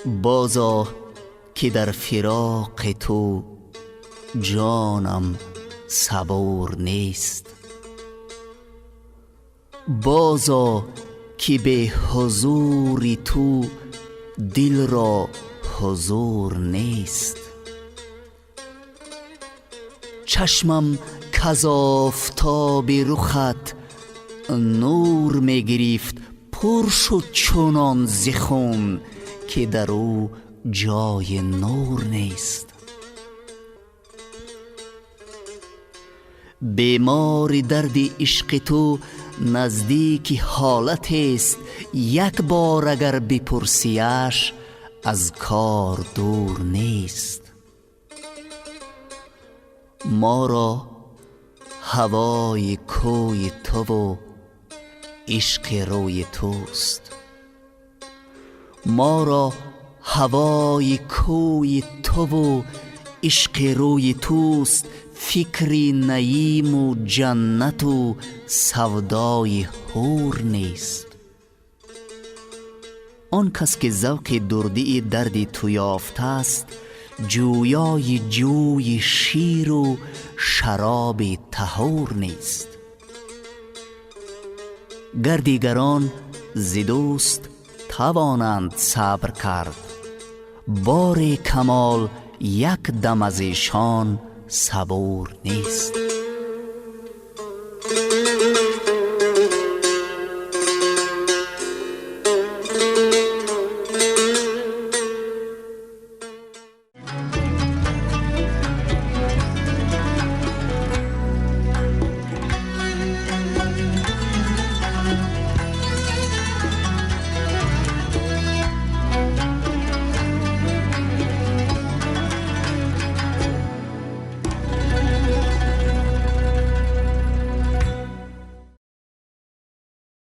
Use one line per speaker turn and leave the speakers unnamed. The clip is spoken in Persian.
بازا که در فراق تو جانم صبور نیست. بازا که به حضور تو دل را حضور نیست. چشمم کز آفتاب رخت نور می گرفت، پر شد چنان ز خون که در او جای نور نیست. بیمار درد عشق تو نزدیک حالت است، یک بار اگر بپرسیش از کار دور نیست. ما را هوای کوی تو و عشق روی توست. ما را هوای کوی تو و عشق روی توست. فکر نعیم و جنت و سودای حور نیست. آن کس که ذوق دردی درد تو یافته است، جویای جوی شیر و شراب طهور نیست. گر دیگران ز دوست توانند صبر کرد، بار کمال یک دم از ایشان صبور نیست.